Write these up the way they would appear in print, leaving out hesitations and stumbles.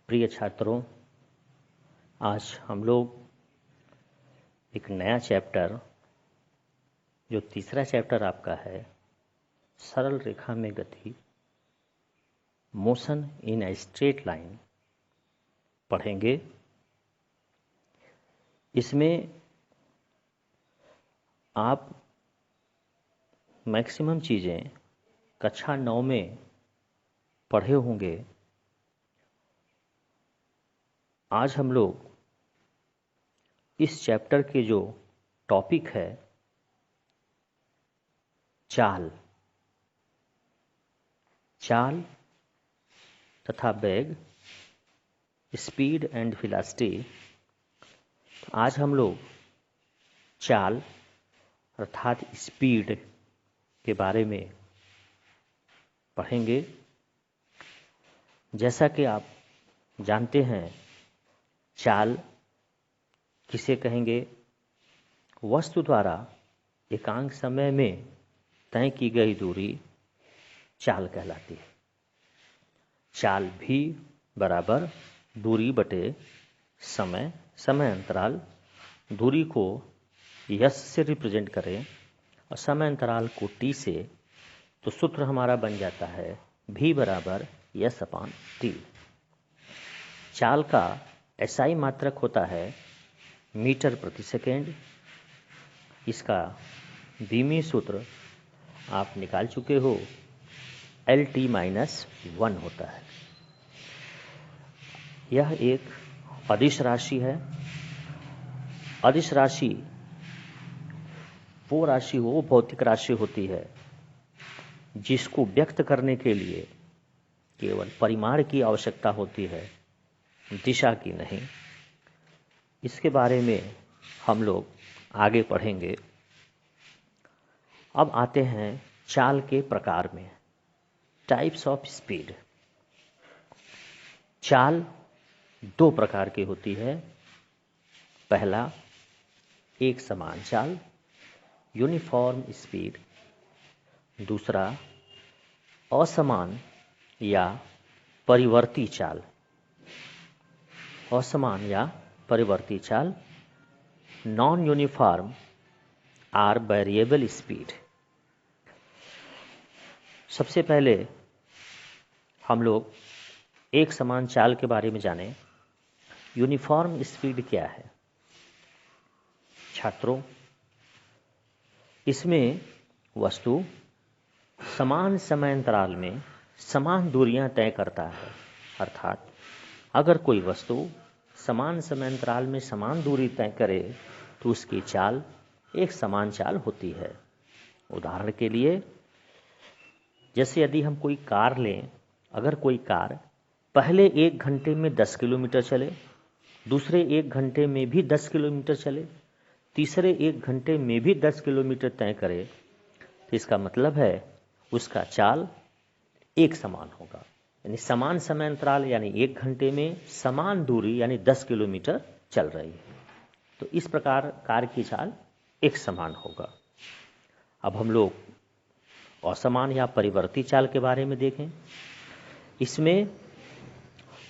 प्रिय छात्रों, आज हम लोग एक नया चैप्टर, जो तीसरा चैप्टर आपका है, सरल रेखा में गति, motion in a straight line, पढ़ेंगे। इसमें आप मैक्सिमम चीज़ें कक्षा 9 में पढ़े होंगे। आज हम लोग इस चैप्टर के जो टॉपिक है, चाल तथा वेग, स्पीड एंड वेलोसिटी, आज हम लोग चाल अर्थात स्पीड के बारे में पढ़ेंगे। जैसा कि आप जानते हैं, चाल किसे कहेंगे? वस्तु द्वारा एकांक समय में तय की गई दूरी चाल कहलाती है। चाल भी बराबर दूरी बटे समय, समय अंतराल। दूरी को यस से रिप्रेजेंट करें और समय अंतराल को टी से, तो सूत्र हमारा बन जाता है भी बराबर यस अपान टी। चाल का एसआई मात्रक होता है मीटर प्रति सेकेंड। इसका बीमी सूत्र आप निकाल चुके हो, LT-1 होता है। यह एक अदिश राशि है। अदिश राशि वो राशि, वो भौतिक राशि होती है जिसको व्यक्त करने के लिए केवल परिमाण की आवश्यकता होती है, दिशा की नहीं। इसके बारे में हम लोग आगे पढ़ेंगे। अब आते हैं चाल के प्रकार में, टाइप्स ऑफ स्पीड। चाल दो प्रकार की होती है। पहला, एक समान चाल, यूनिफॉर्म स्पीड। दूसरा, असमान या परिवर्ती चाल। असमान या परिवर्ती चाल, non uniform or variable speed. सबसे पहले हम लोग एक समान चाल के बारे में जानें। यूनिफॉर्म स्पीड क्या है? छात्रों, इसमें वस्तु समान समय अंतराल में समान दूरियां तय करता है। अर्थात अगर कोई वस्तु समान समय अंतराल में समान दूरी तय करे तो उसकी चाल एक समान चाल होती है। उदाहरण के लिए, जैसे यदि हम कोई कार लें, अगर कोई कार पहले 1 घंटे में 10 किलोमीटर चले, दूसरे 1 घंटे में भी 10 किलोमीटर चले, तीसरे 1 घंटे में भी 10 किलोमीटर तय करे, तो इसका मतलब है उसका चाल एक समान होगा। यानी समान समय अंतराल, यानी 1 घंटे में समान दूरी यानी 10 किलोमीटर चल रही है, तो इस प्रकार कार की चाल एक समान होगा। अब हम लोग असमान या परिवर्ती चाल के बारे में देखें। इसमें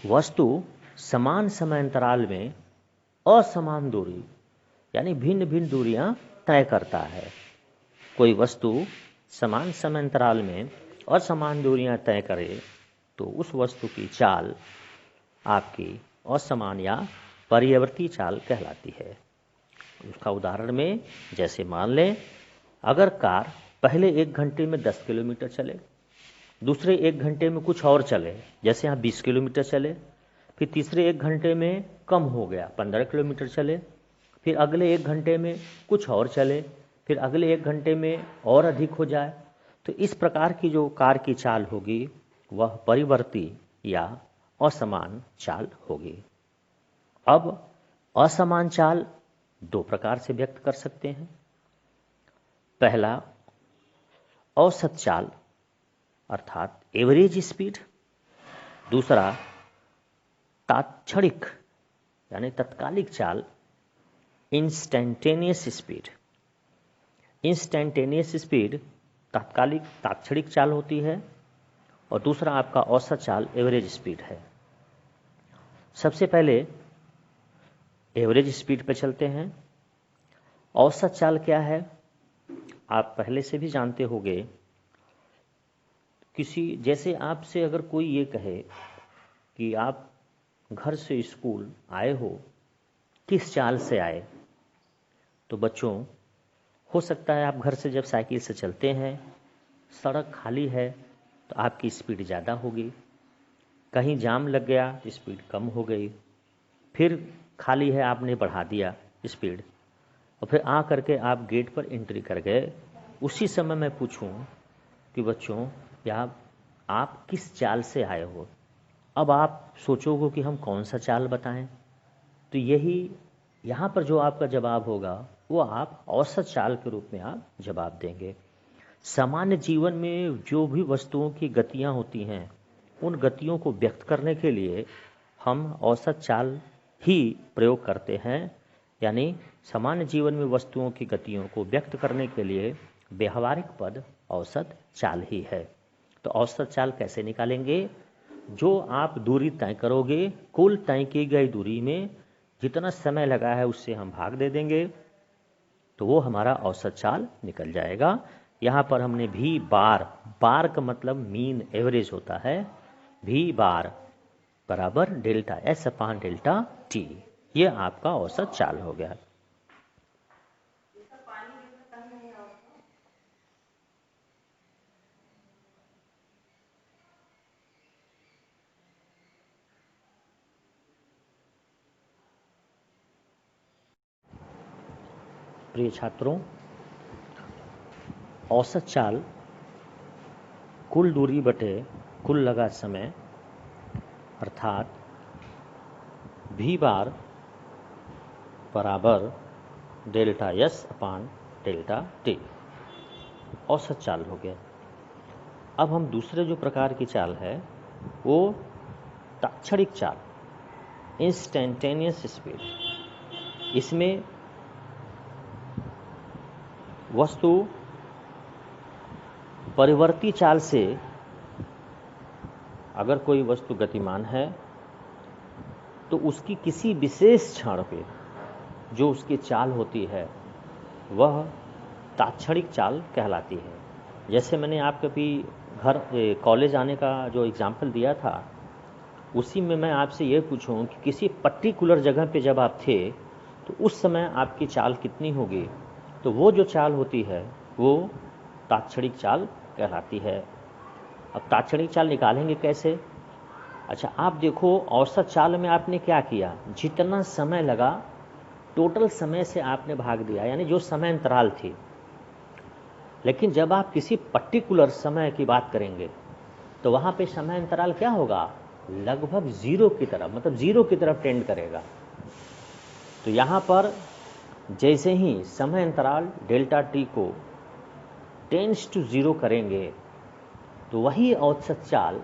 वस्तु समान समय अंतराल में असमान दूरी यानी भिन्न भिन्न दूरियां तय करता है। कोई वस्तु समान समय अंतराल में असमान दूरियां तय करे तो उस वस्तु की चाल आपकी असमान या परिवर्ती चाल कहलाती है। उसका उदाहरण में जैसे मान लें, अगर कार पहले 1 घंटे में 10 किलोमीटर चले, दूसरे 1 घंटे में कुछ और चले, जैसे यहाँ 20 किलोमीटर चले, फिर तीसरे 1 घंटे में कम हो गया 15 किलोमीटर चले, फिर अगले 1 घंटे में कुछ और चले, फिर अगले 1 घंटे में और अधिक हो जाए, तो इस प्रकार की जो कार की चाल होगी वह परिवर्ती या असमान चाल होगी। अब असमान चाल दो प्रकार से व्यक्त कर सकते हैं। पहला, औसत चाल अर्थात एवरेज स्पीड। दूसरा, तात्क्षणिक यानी तत्कालिक चाल, इंस्टेंटेनियस स्पीड। इंस्टेंटेनियस स्पीड तात्क्षणिक चाल होती है और दूसरा आपका औसत चाल एवरेज स्पीड है। सबसे पहले एवरेज स्पीड पर चलते हैं। औसत चाल क्या है, आप पहले से भी जानते होंगे। जैसे आपसे अगर कोई ये कहे कि आप घर से स्कूल आए हो, किस चाल से आए, तो बच्चों हो सकता है आप घर से जब साइकिल से चलते हैं, सड़क खाली है तो आपकी स्पीड ज़्यादा होगी, कहीं जाम लग गया तो स्पीड कम हो गई, फिर खाली है आपने बढ़ा दिया स्पीड, और फिर आ करके आप गेट पर एंट्री कर गए। उसी समय मैं पूछूं कि बच्चों या आप किस चाल से आए हो, अब आप सोचोगे कि हम कौन सा चाल बताएं, तो यही यहाँ पर जो आपका जवाब होगा वो आप औसत चाल के रूप में आप जवाब देंगे। सामान्य जीवन में जो भी वस्तुओं की गतियाँ होती हैं, उन गतियों को व्यक्त करने के लिए हम औसत चाल ही प्रयोग करते हैं। यानी सामान्य जीवन में वस्तुओं की गतियों को व्यक्त करने के लिए व्यावहारिक पद औसत चाल ही है। तो औसत चाल कैसे निकालेंगे, जो आप दूरी तय करोगे, कुल तय की गई दूरी में जितना समय लगा है उससे हम भाग दे देंगे, तो वो हमारा औसत चाल निकल जाएगा। यहाँ पर हमने भी बार का मतलब मीन एवरेज होता है, भी बार बराबर delta s upon delta T, ये आपका औसत चाल हो गया। प्रिय छात्रों, औसत चाल कुल दूरी बटे कुल लगा समय अर्थात भी बार बराबर delta s upon delta T, औसत चाल हो गया। अब हम दूसरे जो प्रकार की चाल है वो तात्क्षणिक चाल, इंस्टेंटेनियस स्पीड। इसमें वस्तु परिवर्ती चाल से, अगर कोई वस्तु गतिमान है तो उसकी किसी विशेष क्षण पे जो उसकी चाल होती है वह तात्क्षणिक चाल कहलाती है। जैसे मैंने आपको भी कॉलेज आने का जो एग्जाम्पल दिया था, उसी में मैं आपसे ये पूछूं कि किसी पर्टिकुलर जगह पे जब आप थे तो उस समय आपकी चाल कितनी होगी, तो वो जो चाल होती है वो तात्क्षणिक चाल कहलाती है। अब तात्क्षणिक चाल निकालेंगे कैसे? अच्छा, आप देखो औसत चाल में आपने क्या किया, जितना समय लगा टोटल समय से आपने भाग दिया, यानी जो समय अंतराल थी। लेकिन जब आप किसी पर्टिकुलर समय की बात करेंगे तो वहाँ पे समय अंतराल क्या होगा, लगभग जीरो की तरफ, मतलब जीरो की तरफ टेंड करेगा। तो यहाँ पर जैसे ही समय अंतराल डेल्टा टी को टेंड्स टू जीरो करेंगे तो वही औसत चाल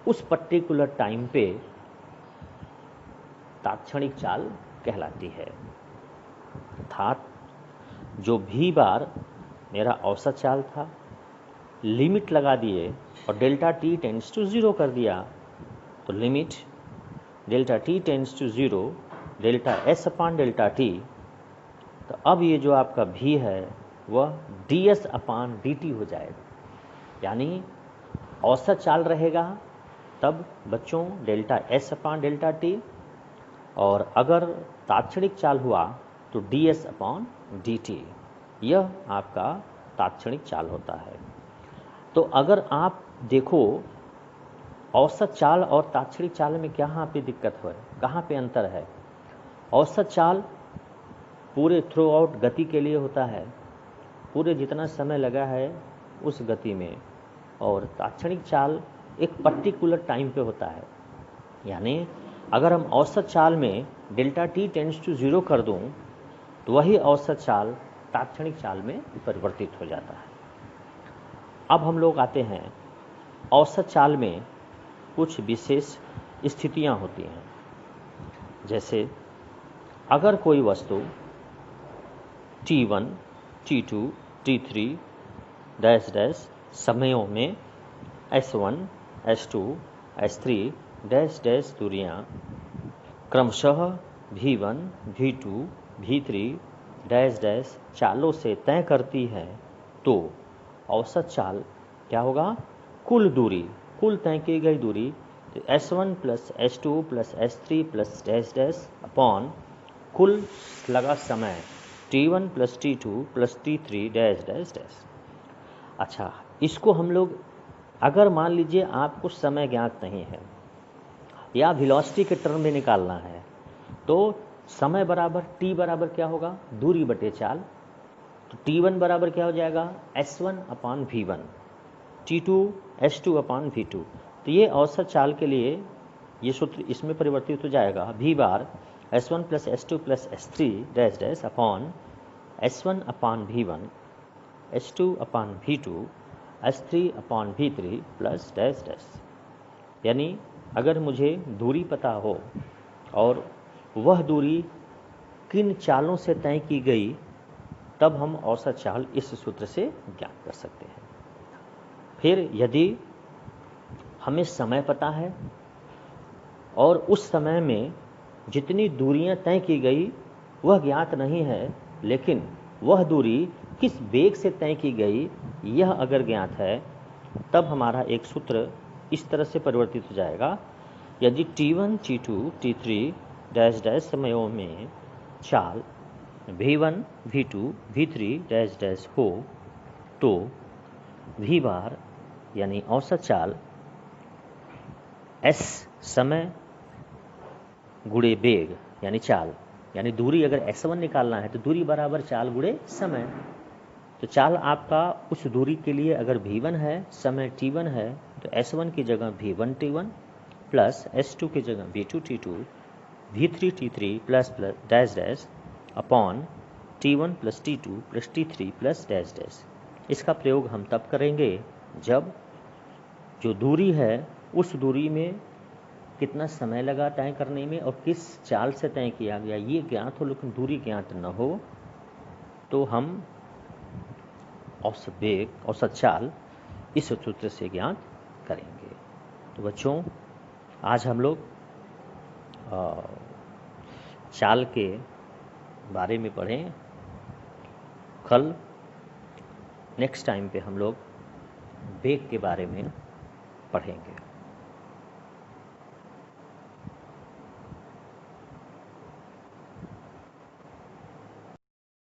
उस पर्टिकुलर टाइम पे तात्क्षणिक चाल कहलाती है। अर्थात जो भी बार मेरा औसत चाल था, लिमिट लगा दिए और delta t tends to zero कर दिया, तो limit delta t tends to zero delta s upon delta t, तो अब ये जो आपका भी है वह d s upon d t हो जाएगा। यानी औसत चाल रहेगा तब बच्चों delta s upon delta t, और अगर तात्क्षणिक चाल हुआ तो d s upon d t, यह आपका तात्क्षणिक चाल होता है। तो अगर आप देखो औसत चाल और तात्क्षणिक चाल में कहाँ पे दिक्कत है, कहाँ पे अंतर है। औसत चाल पूरे थ्रू आउट गति के लिए होता है, पूरे जितना समय लगा है उस गति में, और तात्क्षणिक चाल एक पर्टिकुलर टाइम पे होता है। यानी अगर हम औसत चाल में delta t tends to zero कर दूं तो वही औसत चाल तात्क्षणिक चाल में परिवर्तित हो जाता है। अब हम लोग आते हैं औसत चाल में कुछ विशेष स्थितियां होती हैं। जैसे अगर कोई वस्तु T1, T2, T3 dash dash समयों में S1, S2, S3 dash dash दूरियां क्रमशः v1, v2, v3 dash dash चालों से तय करती है, तो औसत चाल क्या होगा? कुल दूरी, कुल तय की गई दूरी, तो s1 plus s2 plus s3 plus dash dash upon कुल लगा समय t1 plus t2 plus t3 dash dash dash. अच्छा, इसको हम लोग अगर मान लीजिए आपको समय ज्ञात नहीं है या वेलोसिटी के टर्म में निकालना है, तो समय बराबर t बराबर क्या होगा? दूरी बटे चाल। तो t1 बराबर क्या हो जाएगा? s1 अपान v1, t2 s2 अपान v2। तो ये औसत चाल के लिए ये सूत्र इसमें परिवर्तित हो जाएगा, v बार s1 plus s2 plus s3 dash dash upon s1 अपान v1, s2 अपान v2, s3 अपान v3 प्लस डैश डैश। यानी अगर मुझे दूरी पता हो और वह दूरी किन चालों से तय की गई, तब हम औसत चाल इस सूत्र से ज्ञात कर सकते हैं। फिर यदि हमें समय पता है और उस समय में जितनी दूरियां तय की गई वह ज्ञात नहीं है, लेकिन वह दूरी किस वेग से तय की गई यह अगर ज्ञात है, तब हमारा एक सूत्र इस तरह से परिवर्तित हो जाएगा। यदि t1, t2, t3 dash dash समयों में चाल v1, v2, v3 dash dash हो, तो v बार यानी औसत चाल s समय गुणे वेग यानी चाल, यानी दूरी अगर s1 निकालना है तो दूरी बराबर चाल गुणे समय। तो चाल आपका उस दूरी के लिए अगर v1 है, समय t1 है, तो s1 की जगह v1 t1 प्लस s2 की जगह v2 t2, v3 t3 plus dash dash upon t1 plus t2 plus t3 plus dash dash. इसका प्रयोग हम तब करेंगे जब जो दूरी है उस दूरी में कितना समय लगा तय करने में और किस चाल से तय किया गया ये ज्ञात हो, लेकिन दूरी ज्ञात न हो, तो हम औसत वेग, औसत चाल इस सूत्र से ज्ञात करेंगे। तो बच्चों, आज हम लोग चाल के बारे में पढ़ें। कल नेक्स्ट टाइम पे हम लोग वेग के बारे में पढ़ेंगे।